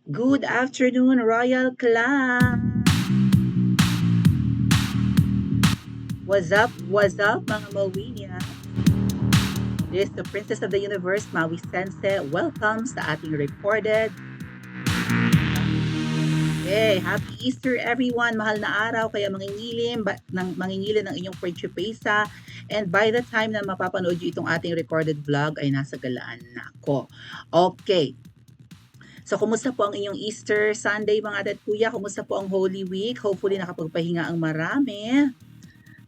Good afternoon, Royal Clan! What's up, mga Mawinia? This is the Princess of the Universe, Maui Sensei. Welcome sa ating recorded. Hey, happy Easter everyone! Mahal na araw, kaya mangingilin ng inyong Principesa. And by the time na mapapanood nyo itong ating recorded vlog, ay nasa galaan na ako. Okay. So, kumusta po ang inyong Easter Sunday, mga ate at kuya? Kumusta po ang Holy Week? Hopefully, nakapagpahinga ang marami.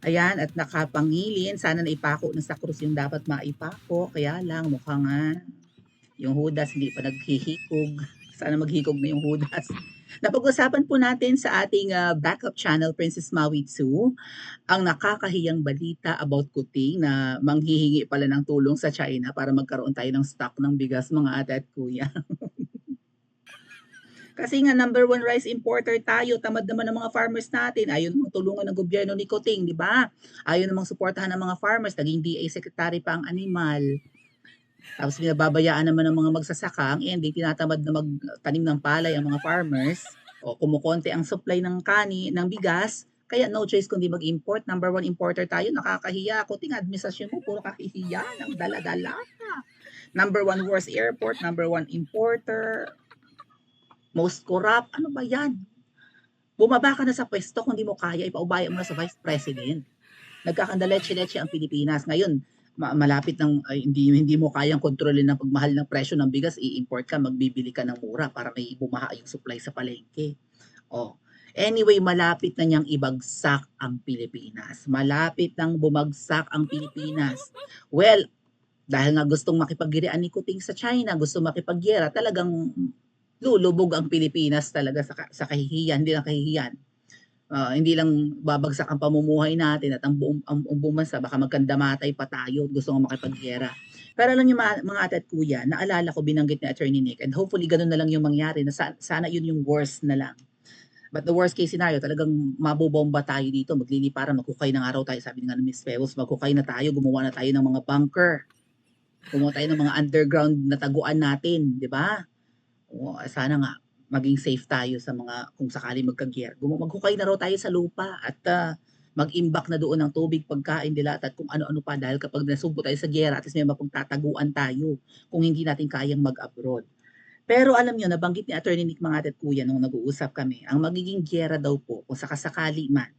Ayan, at nakapangilin. Sana naipako na sa krus yung dapat maipako. Kaya lang, mukhang yung hudas hindi pa naghihikog. Sana maghikog na yung hudas. Napag-usapan po natin sa ating backup channel, Princess Maui 2, ang nakakahiyang balita about Kuting na manghihingi pala ng tulong sa China para magkaroon tayo ng stock ng bigas, mga ate at kuya. Kasi nga number one rice importer tayo, tamad naman ng mga farmers natin. Ayaw namang tulungan ng gobyerno ni Kuting, di ba? Ayaw namang suportahan ng mga farmers, naging DA secretary pa ang animal. Tapos binababayaan naman ng mga magsasaka, ang ending tinatamad na magtanim ng palay ang mga farmers. O kumukonti ang supply ng ng bigas, kaya no choice kundi mag-import. Number one importer tayo, nakakahiya. Kuting administrasyon mo, puro kahihiya ng dala-dala. Number one worst airport, number one importer, most corrupt, ano ba yan? Bumaba ka na sa pwesto kung di mo kaya, ipaubaya mo na sa Vice President. Nagkakandaleche-leche ang Pilipinas. Ngayon, malapit ng hindi mo kayang kontrolin ng pagmahal ng presyo ng bigas, i-import ka, magbibili ka ng mura para may bumaha yung supply sa palengke. Oh. Anyway, malapit na niyang ibagsak ang Pilipinas. Malapit nang bumagsak ang Pilipinas. Well, dahil nga gustong makipaggirian ni Kuting sa China, gusto makipagyera, talagang lulubog ang Pilipinas talaga sa kahihiyan, hindi lang kahihiyan. Hindi lang babagsak ang pamumuhay natin at ang buong bansa, baka magkandamatay pa tayo, gusto nga makipaggera. Pero alam niyo mga ate at kuya, naalala ko binanggit ni Attorney Nick, and hopefully ganun na lang yung mangyari, na sana yun yung worst na lang. But the worst case scenario, talagang mabobomba tayo dito, magliliparan, maghukay ng araw tayo, sabi nga ng Miss Pebbles, maghukay na tayo, gumawa na tayo ng mga bunker, gumawa tayo ng mga underground na taguan natin, di ba? Sana nga maging safe tayo sa mga kung sakali magka-gear. Maghukay na raw tayo sa lupa at mag-imbak na doon ng tubig, pagkain, dilat at kung ano-ano pa, dahil kapag nasugpo tayo sa giyera, at least may mapagtataguan tayo kung hindi natin kayang mag-abroad. Pero alam nyo, nabanggit ni Attorney Nick mga at kuya nung nag-uusap kami, ang magiging giyera daw po, kung sakasakali man,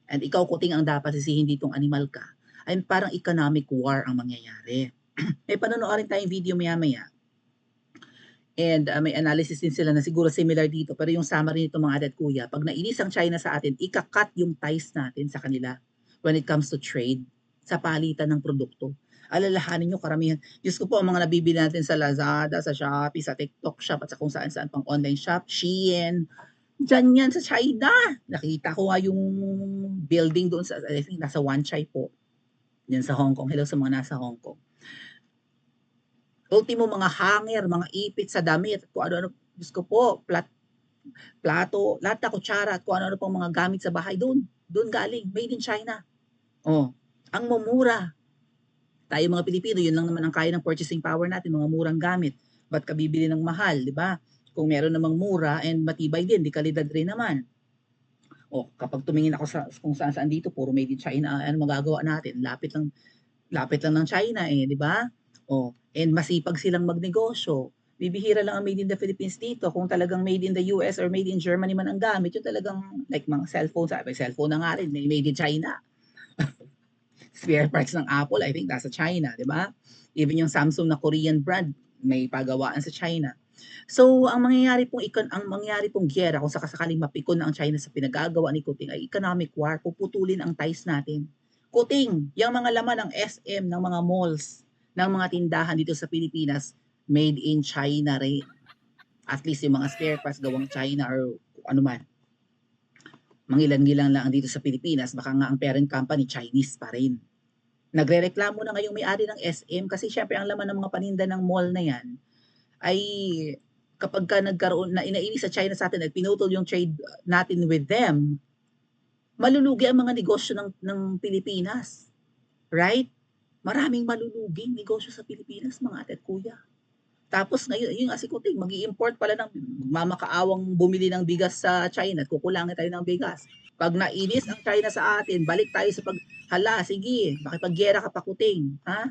and ikaw Kuting ang dapat sisihin ditong animal ka, ay parang economic war ang mangyayari. May panonoodin tayong video maya-maya. And may analysis din sila na siguro similar dito. Pero yung summary nito mga ate at kuya, pag nainis ang China sa atin, ikakat yung ties natin sa kanila when it comes to trade, sa palitan ng produkto. Alalahanin nyo karamihan. Diyos ko po, ang mga nabibili natin sa Lazada, sa Shopee, sa TikTok Shop, at sa kung saan-saan pang online shop, Shein, dyan yan sa China. Nakita ko nga yung building doon sa, I think nasa Wanchai po, yan sa Hong Kong. Hello sa mga nasa Hong Kong. Ultimo mga hanger, mga ipit sa damit, kung ano-ano, Diyos ko po, plato, lahat na kutsara at kung ano-ano pang mga gamit sa bahay doon. Doon galing, made in China. Oh, ang mumura. Tayo mga Pilipino, yun lang naman ang kaya ng purchasing power natin, mga murang gamit. Ba't ka bibili ng mahal, di ba? Kung meron namang mura and matibay din, di kalidad rin naman. O, kapag tumingin ako sa kung saan-saan dito, puro made in China, ano magagawa natin? Lapit lang ng China di ba? And masipag silang magnegosyo. Bibihira lang ang made in the Philippines dito. Kung talagang made in the US or made in Germany man ang gamit, yung talagang like mga cellphone, sabi, cellphone na nga rin, made in China. Spare parts ng Apple, I think nasa China, di ba? Even yung Samsung na Korean brand, may pagawaan sa China. So, ang mangyayari pong giyera, kung sakasakaling mapikon na ang China sa pinagagawa ni Kuting, ay economic war, puputulin ang ties natin. Kuting, yung mga laman ng SM, ng mga malls, ng mga tindahan dito sa Pilipinas, made in China rin. At least yung mga spare parts gawang China or ano man. Mangilan-gilan lang dito sa Pilipinas, baka nga ang parent company Chinese pa rin. Nagrereklamo na ngayong may-ari ng SM kasi syempre ang laman ng mga paninda ng mall na yan ay kapag ka nagkaroon na inainis sa China sa atin at pinutol yung trade natin with them, malulugi ang mga negosyo ng Pilipinas. Right? Maraming maluluging negosyo sa Pilipinas, mga ate at kuya. Tapos ngayon, yun nga si Kuting, mag-i-import pala ng magmamakaawang bumili ng bigas sa China at kukulangin tayo ng bigas. Pag nainis ang China sa atin, balik tayo sa hala, sige, makipaggiyera ka pa Kuting, ha?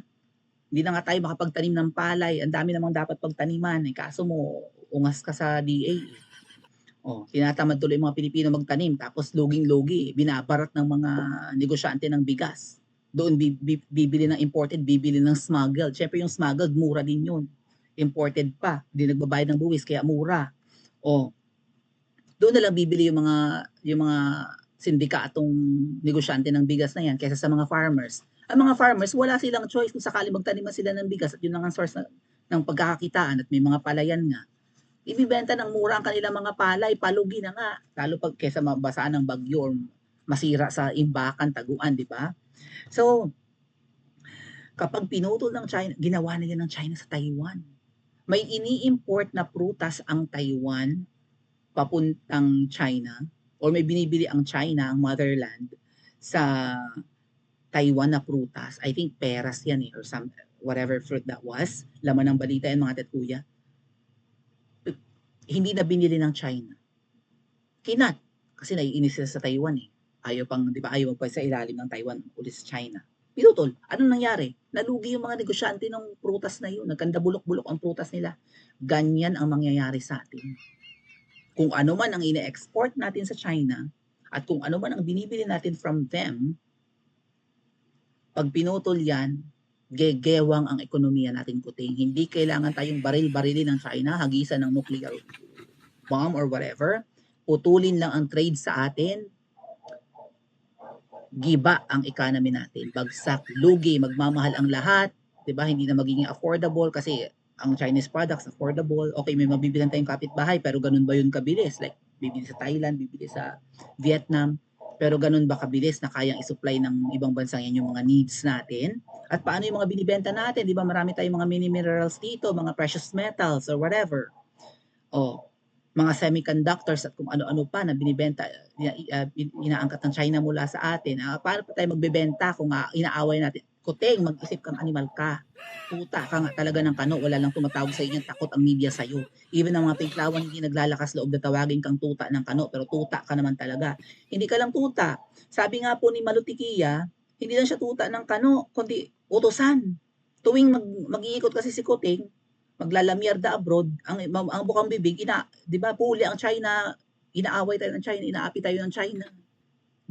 Hindi na nga tayo makapagtanim ng palay, ang dami namang dapat pagtaniman, eh, kaso mo, ungas ka sa DA. Oh, tinatamad tuloy yung mga Pilipino magtanim, tapos luging-lugi, binabarat ng mga negosyante ng bigas. Doon bibili ng imported, bibili ng smuggled. Siyempre yung smuggled, mura din yun. Imported pa, hindi nagbabayad ng buwis, kaya mura. Oh, doon na lang bibili yung mga sindikatong negosyante ng bigas na yan kaysa sa mga farmers. Ang mga farmers, wala silang choice kung sakali magtaniman sila ng bigas at yun lang ang source ng pagkakakitaan at may mga palayan nga. Ibibenta ng mura ang kanilang mga palay, palugi na nga. Lalo pag kesa mabasaan ng bagyo or masira sa imbakan, taguan, di ba? So, kapag pinutol ng China, ginawa nila ng China sa Taiwan. May ini-import na prutas ang Taiwan papuntang China or may binibili ang China, ang motherland, sa Taiwan na prutas. I think peras yan or some, whatever fruit that was. Laman ng balita yan mga tetkuya. Hindi na binili ng China. Kinat. Kasi naiinis sila sa Taiwan eh. Ayaw pang, di ba, ayaw pa sa ilalim ng Taiwan ulit sa China. Pinutol. Anong nangyari? Nalugi yung mga negosyante ng prutas na yun. Nagkanda bulok-bulok ang prutas nila. Ganyan ang mangyayari sa atin. Kung ano man ang ine-export natin sa China at kung ano man ang binibili natin from them, pag pinutol yan, gegewang ang ekonomiya natin Kuting. Hindi kailangan tayong baril-barilin ng China, hagisan ng nuclear bomb or whatever. Putulin lang ang trade sa atin. Giba ang economy natin. Bagsak, lugi, magmamahal ang lahat. Diba? Hindi na magiging affordable kasi ang Chinese products affordable. Okay, may mabibilan tayong kapitbahay pero ganun ba yun kabilis? Like, bibili sa Thailand, bibili sa Vietnam. Pero ganun ba kabilis na kayang isupply ng ibang bansa yan yung mga needs natin? At paano yung mga binibenta natin? Di ba marami tayong mga mini minerals dito, mga precious metals or whatever. O, mga semiconductors at kung ano-ano pa na binibenta, inaangkat ng China mula sa atin. Paano pa tayo magbebenta kung inaaway natin? Kuting, mag-isip kang animal ka. Tuta ka nga talaga ng kano, wala lang tumatawag sa inyo, takot ang media sa'yo. Even ang mga pinklawan hindi naglalakas loob na tawagin kang tuta ng kano, pero tuta ka naman talaga. Hindi ka lang tuta. Sabi nga po ni Malutikia, hindi lang siya tuta ng kano, kundi utosan. Tuwing mag-iikot kasi si Kuting, maglalamierda abroad, ang bukang bibig, di ba, puli ang China, inaaway tayo ng China, inaapi tayo ng China.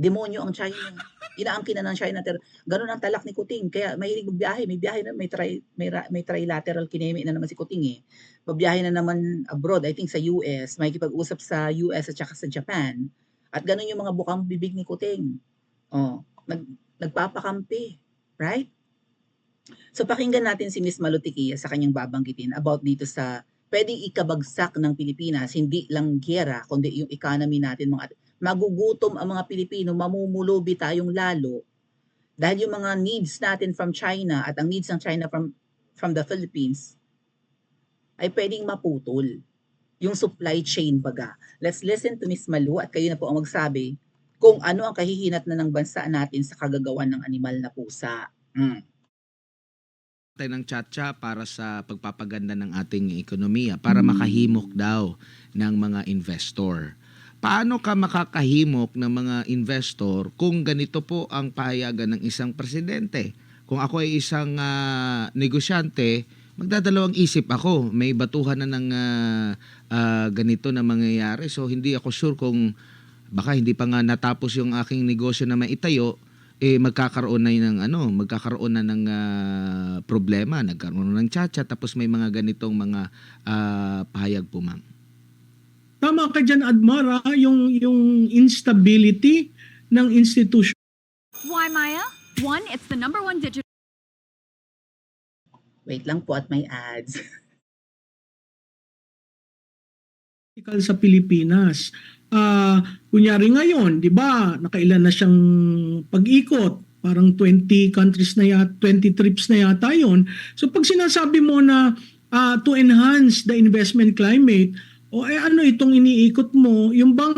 Demonyo ang China. Inaangkin na ng China. Ganun ang talak ni Kuting. Kaya mahilig magbiyahe. May biyahe na, may trilateral kineme na naman si Kuting eh. Mabiyahe na naman abroad, I think sa US. May kipag-usap sa US at saka sa Japan. At ganun yung mga bukang bibig ni Kuting. Oh, nagpapakampi. Right? So pakinggan natin si Miss Malutikia sa kanyang babanggitin about dito sa pwedeng ikabagsak ng Pilipinas, hindi lang giyera, kundi yung economy natin. Magugutom ang mga Pilipino, mamumulubi tayong lalo dahil yung mga needs natin from China at ang needs ng China from the Philippines ay pwedeng maputol. Yung supply chain baga. Let's listen to Miss Malu at kayo na po ang magsabi kung ano ang kahihinat na ng bansa natin sa kagagawan ng animal na pusa. Tayo ng tsa-tsa para sa pagpapaganda ng ating ekonomiya, para makahimok daw ng mga investor. Paano ka makakahimok ng mga investor kung ganito po ang pahayagan ng isang presidente? Kung ako ay isang negosyante, magdadalawang isip ako. May batuhan na ng ganito na mangyayari. So hindi ako sure kung baka hindi pa nga natapos yung aking negosyo na maitayo, magkakaroon na ng problema, nagkaroon ng tsa-tsa, tapos may mga ganitong mga pahayag po, ma'am. Tama ka dyan, Admara, yung instability ng institution. Why, Maya? One, it's the #1 digital. Wait lang po at may ads. Sa Pilipinas. Kunyari ngayon, di ba, nakailan na siyang pag-ikot. Parang 20 countries na yata, 20 trips na yata yun. So pag sinasabi mo na to enhance the investment climate, ano itong iniikot mo? Yung bang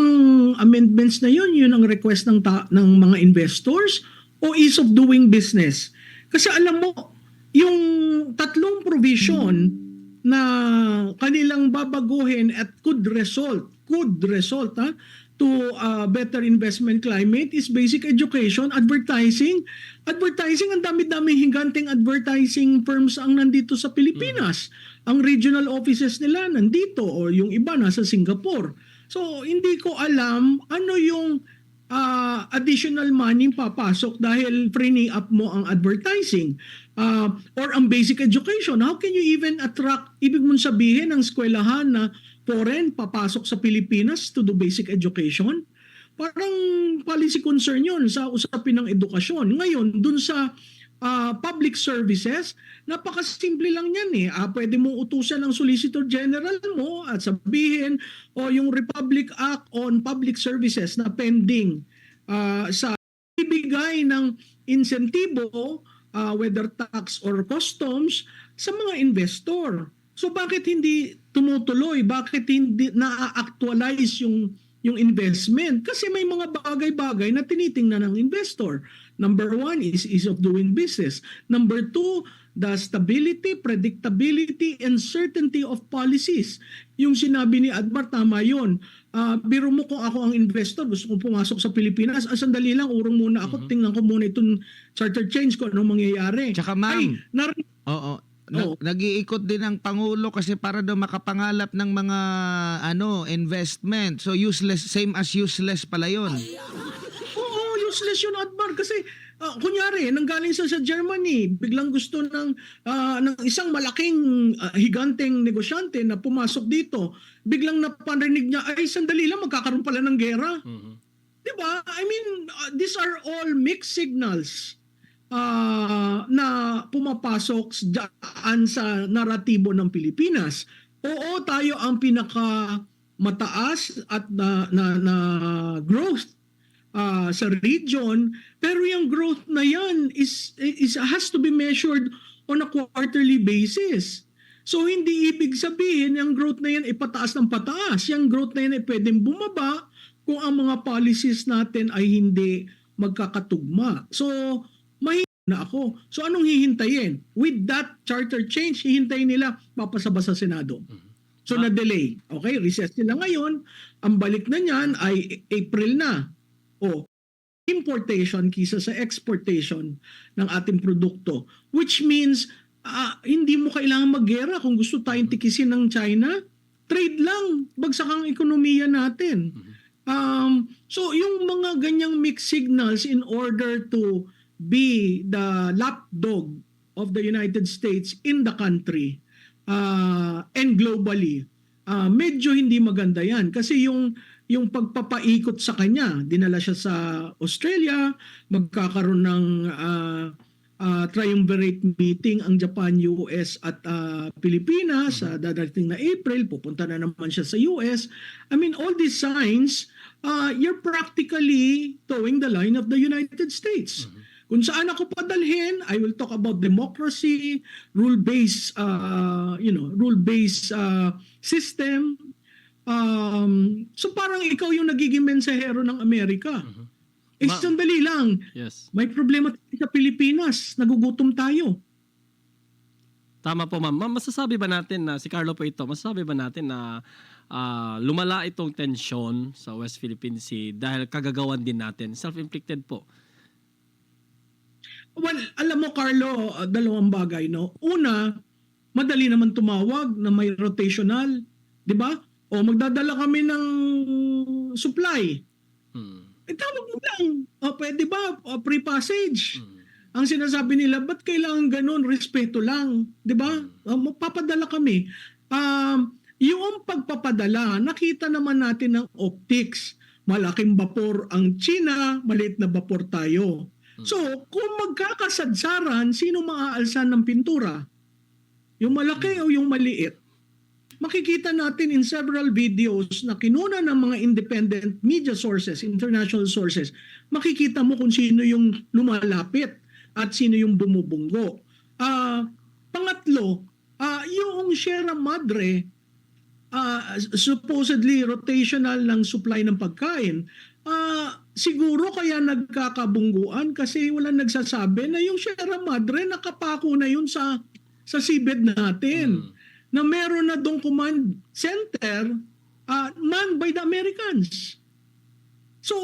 amendments na yun ang request ng mga investors o ease of doing business? Kasi alam mo, yung tatlong provision na kanilang babaguhin at could result to a better investment climate is basic education, advertising. Advertising, ang dami-dami higanting advertising firms ang nandito sa Pilipinas. Ang regional offices nila nandito o yung iba nasa Singapore. So, hindi ko alam ano yung additional money papasok dahil freeing up mo ang advertising or ang basic education. How can you even attract, ibig mong sabihin, ang eskwelahan na foreign papasok sa Pilipinas to do basic education? Parang policy concern yun sa usapin ng edukasyon. Ngayon, dun sa public services, napakasimple lang yan eh. Pwede mo utusan ng Solicitor General mo at sabihin o yung Republic Act on Public Services na pending sa ibigay ng insentibo, whether tax or customs, sa mga investor. So bakit hindi tumutuloy? Bakit hindi na-actualize yung investment? Kasi may mga bagay-bagay na tinitingnan ng investor. Number one is ease of doing business. Number two, the stability, predictability, and certainty of policies. Yung sinabi ni Admar, tama yun. Biro mo kung ako ang investor, gusto kong pumasok sa Pilipinas, sandali lang, urong muna ako, tingnan ko muna itong charter change ko, anong mangyayari. Tsaka ma'am, oo. Oo. Nag-iikot din ang Pangulo kasi para daw makapangalap ng mga investment. So useless, same as useless pala yun. Oo, useless yun, Admar. Kasi, kunyari, nanggaling sa Germany, biglang gusto ng isang malaking higanteng negosyante na pumasok dito. Biglang naparinig niya, ay, sandali lang, magkakaroon pala ng gera. Diba? I mean, these are all mixed signals na pumapasok dyan sa naratibo ng Pilipinas. Oo, tayo ang pinaka mataas at na growth sa region, pero yung growth na yan has to be measured on a quarterly basis. So hindi ibig sabihin yung growth na yan ay pataas ng pataas. Yung growth na yan ay pwedeng bumaba kung ang mga policies natin ay hindi magkakatugma. So na ako. So anong hihintayin? With that charter change, hihintayin nila papasaba sa Senado. So na-delay. Okay, recess nila ngayon. Ang balik na niyan ay April na. O importation kisa sa exportation ng ating produkto. Which means hindi mo kailangan maggera kung gusto tayong tikisin ng China. Trade lang. Bagsak ang ekonomiya natin. So yung mga ganyang mixed signals in order to be the lapdog of the United States in the country and globally, medyo hindi maganda yan. Kasi yung pagpapaikot sa kanya, dinala siya sa Australia, magkakaroon ng triumvirate meeting ang Japan, US at Pilipinas sa dadating na April, pupunta na naman siya sa US. I mean, all these signs, you're practically towing the line of the United States. Kung saan ako padalhin, I will talk about democracy, rule-based system. So parang ikaw yung nagiging mensahero ng Amerika. Sandali lang. Yes. May problema sa Pilipinas. Nagugutom tayo. Tama po, ma'am. Ma'am, masasabi ba natin na, si Carlo po ito, masasabi ba natin na lumala itong tensyon sa West Philippine Sea dahil kagagawan din natin? Self-inflicted po. Well, alam mo, Carlo, dalawang bagay, no? Una, madali naman tumawag na may rotational, di ba? O magdadala kami ng supply. Tawag mo lang. Pwede ba? Free passage. Ang sinasabi nila, ba't kailangan ganun? Respeto lang. Di ba? Papadala kami. Yung pagpapadala, nakita naman natin ng optics. Malaking vapor ang China, maliit na vapor tayo. So, kung magkakasadsaran, sino maaalsan ng pintura? Yung malaki o yung maliit? Makikita natin in several videos na kinuna ng mga independent media sources, international sources, makikita mo kung sino yung lumalapit at sino yung bumubunggo. Pangatlo, yung Sierra Madre, supposedly rotational ng supply ng pagkain, siguro kaya nagkakabungguan kasi walang nagsasabi na yung Sierra Madre nakapako na yun sa seabed natin. na meron na dong command center manned by the Americans. So,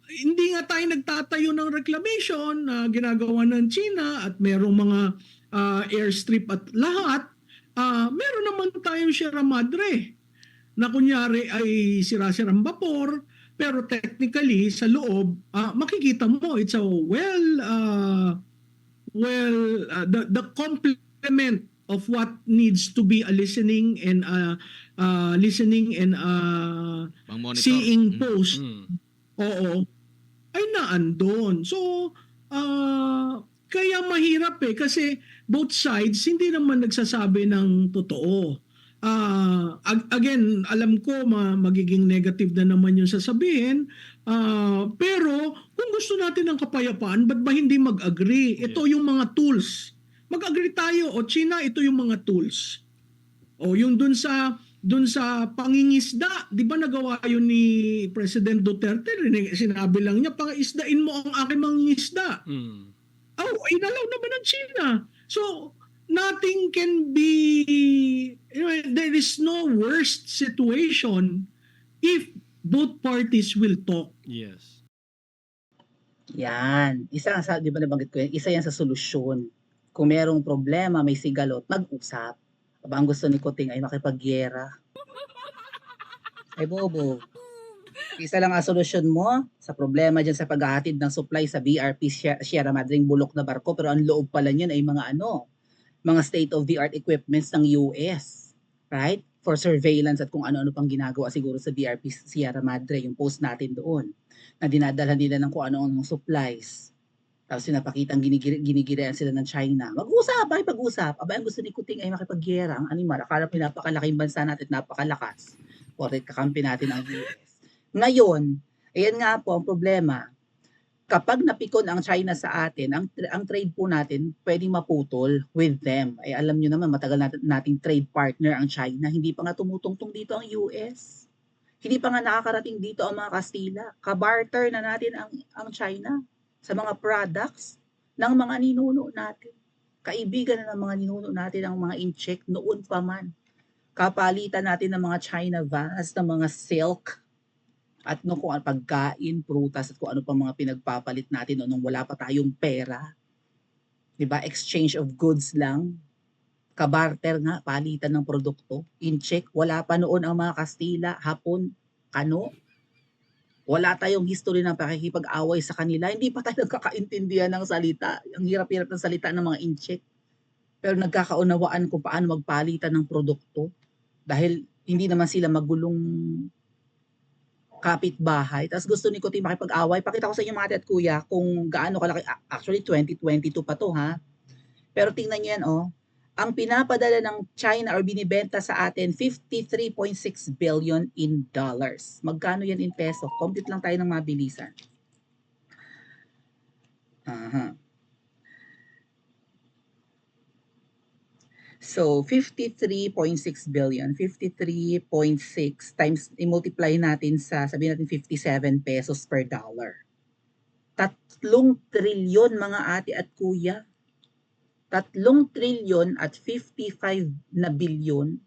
hindi nga tayo nagtatayo ng reclamation na ginagawa ng China at merong mga airstrip at lahat. Meron naman tayong Sierra Madre na kunyari ay sira-sirang vapor, pero technically sa loob, makikita mo it's a the complement of what needs to be a listening and Pang-monitor. seeing post. Mm. Oo, ay naandun. So, kaya mahirap kasi both sides hindi naman nagsasabi ng totoo. Again, alam ko magiging negative na naman yung sasabihin. Pero kung gusto natin ng kapayapaan, ba't ba hindi mag-agree? Ito yung mga tools. Mag-agree tayo. O China, ito yung mga tools. O yung dun sa pangingisda, di ba nagawa yun ni President Duterte? Sinabi lang niya, pangisdain mo ang aking mangingisda. Mm. Inalaw naman ng China. So, nothing can be, there is no worst situation if both parties will talk. Yes. Yan. Di ba nabanggit ko yan? Isa yan sa solusyon. Kung merong problema, may sigalot, mag-usap. Aba, ang gusto ni Kuting ay makipagyera. Ay, bobo. Isa lang ang solusyon mo sa problema dyan sa paghahatid ng supply sa BRP Sierra Madre bulok na barko, pero ang loob pala niyan ay mga state-of-the-art equipments ng US. Right? For surveillance at kung ano-ano pang ginagawa siguro sa BRP Sierra Madre, yung post natin doon, na dinadala nila ng kung ano-anong supplies. Tapos sinapakitang ginigirian sila ng China. Mag-usap, pag-usap. Aba, ang gusto ni Kuting ay makipagyera. Ang animal, akala pinapakalaking bansa natin, napakalakas. Porket kakampi natin ang US. Ngayon, ayan nga po ang problema. Kapag napikon ang China sa atin, ang trade po natin pwedeng maputol with them. Ay alam nyo naman, matagal nating trade partner ang China. Hindi pa nga tumutungtong dito ang US. Hindi pa nga nakakarating dito ang mga Kastila. Kabarter na natin ang China sa mga products ng mga ninuno natin. Kaibigan na ng mga ninuno natin ang mga incheck noon pa man. Kapalitan natin ng mga China vase, ng mga silk, at kung ano pagkain, prutas, at kung ano pa mga pinagpapalit natin nung wala pa tayong pera. Diba? Exchange of goods lang. Kabarter nga, palitan ng produkto. Incheck, wala pa noon ang mga Kastila, Hapon, Kano. Wala tayong history ng pakikipag-away sa kanila. Hindi pa tayo nagkakaintindihan ng salita. Ang hirap-hirap ng salita ng mga incheck. Pero nagkakaunawaan kung paano magpalitan ng produkto. Dahil hindi naman sila magulong kapitbahay. Tapos gusto ni Kuting makipag-away. Pakita ko sa inyo mga ate at kuya kung gaano kalaki. Actually, 2022 pa to ha. Pero tingnan nyo yan Ang pinapadala ng China or binibenta sa atin, 53.6 billion in dollars. Magkano yan in peso? Compute lang tayo ng mabilisan. So, 53.6 billion. 53.6 times, i-multiply natin sabihin natin 57 pesos per dollar. 3 trilyon mga ate at kuya. 3 trilyon at 55 na bilyon.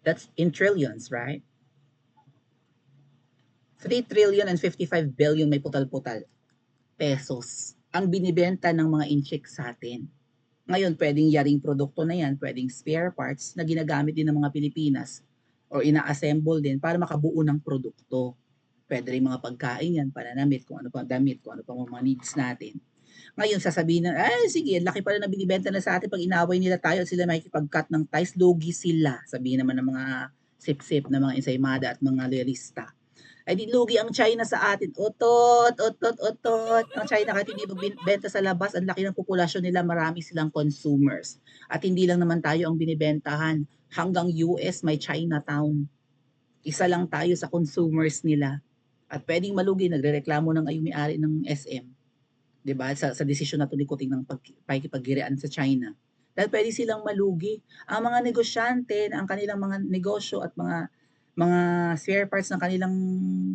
That's in trillions, right? 3 trillion and 55 billion may putal-putal pesos ang binibenta ng mga incheck sa atin. Ngayon, pwedeng yaring produkto na yan, pwedeng spare parts na ginagamit din ng mga Pilipinas or ina-assemble din para makabuo ng produkto. Pwede rin mga pagkain yan, pananamit, kung ano pang damit, kung ano pang mga needs natin. Ngayon, sasabihin na, sige, laki pala na binibenta na sa atin pag inaway nila tayo at sila makikipag-cut ng ties, lugi sila. Sabihin naman ng mga sip-sip na mga ensaymada at mga loyalista. Ay di lugi ang China sa atin. Otot. Ang China kahit hindi magbenta sa labas, ang laki ng populasyon nila, marami silang consumers. At hindi lang naman tayo ang binibentahan. Hanggang US may Chinatown. Isa lang tayo sa consumers nila. At pwedeng malugi, nagrereklamo ng ayong may-ari ng SM. Diba? Sa desisyon na ito ni Kuting ng pagkipagirian sa China. Dahil pwede silang malugi. Ang mga negosyante, ang kanilang mga negosyo at mga spare parts ng kanilang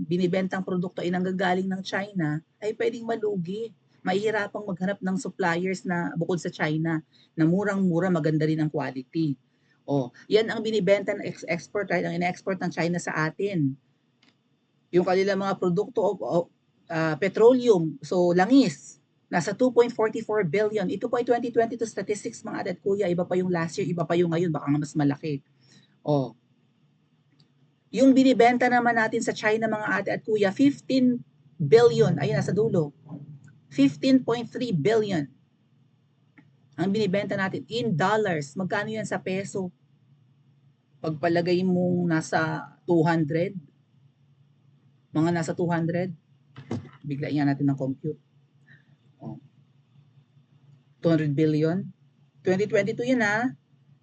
binibentang produkto ay nanggagaling ng China, ay pwedeng malugi. mahihirapang maghanap ng suppliers na bukod sa China na murang-mura, maganda rin ang quality. Yan ang binibenta ng export, right? Ang ina-export ng China sa atin. Yung kanilang mga produkto petroleum, so langis, nasa 2.44 billion. Ito po ay 2022 statistics mga ate at kuya. Iba pa yung last year, iba pa yung ngayon, baka nga mas malaki. Yung binibenta naman natin sa China mga ate at kuya, 15 billion. Ayun, nasa dulo. 15.3 billion. Ang binibenta natin in dollars. Magkano yan sa peso? Pagpalagay mo nasa 200, mga nasa 200, biglain nga natin ng compute. 200 billion. 2022 yun ha.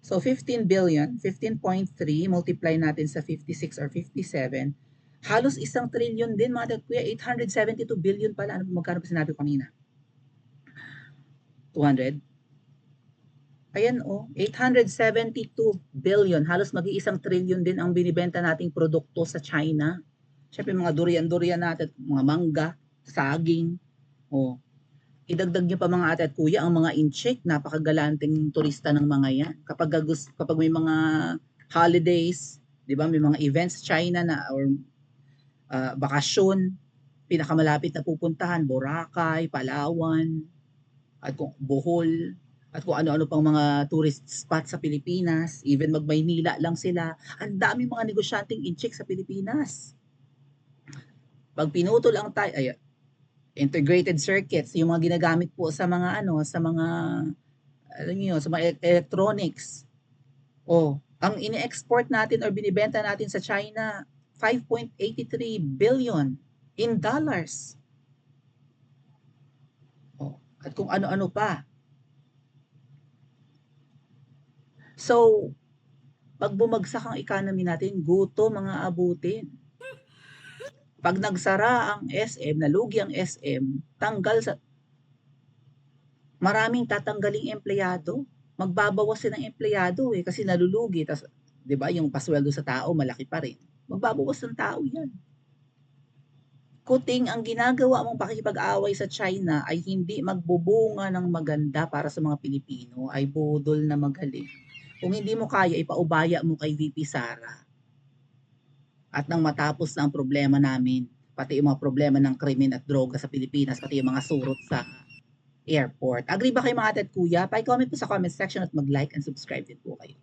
So 15 billion, 15.3, multiply natin sa 56 or 57, halos 1 trillion din mga kuya, 872 billion pala. Ano magkano pa sinabi ko kanina? 200? Ayan 872 billion, halos mag-1 trillion din ang binibenta nating produkto sa China. Siyempre mga durian-durian natin, mga mangga, saging. Idagdag nyo pa mga ate at kuya ang mga incheck, napakagalanting turista ng mga yan. Kapag may mga holidays, 'di ba, may mga events sa China na or bakasyon, pinakamalapit na pupuntahan Boracay, Palawan, at kung Bohol, at kung ano-ano pang mga tourist spots sa Pilipinas, even mag-Maynila lang sila. Ang dami mga negosyanteng incheck sa Pilipinas. Pag pinutol ang integrated circuits, yung mga ginagamit po sa mga sa mga sa mga electronics. Ang ini-export natin or binibenta natin sa China, 5.83 billion in dollars. At kung ano-ano pa. So, pag bumagsak ang economy natin, gutom mga abutin. Pag nagsara ang SM, nalugi ang SM, maraming tatanggaling empleyado. Magbabawas din ng empleyado kasi nalulugi. Tas, 'di ba, yung pasweldo sa tao malaki pa rin. Magbabawas ng tao 'yan. Kuting ang ginagawa mong pakikipag-away sa China ay hindi magbubunga ng maganda para sa mga Pilipino, ay budol na magaling. Kung hindi mo kaya, ipaubaya mo kay VP Sara. At nang matapos na ang problema namin, pati yung mga problema ng krimen at droga sa Pilipinas, pati yung mga surot sa airport. Agree ba kayo mga ate at kuya? Pa-comment po sa comment section at mag-like and subscribe din po kayo.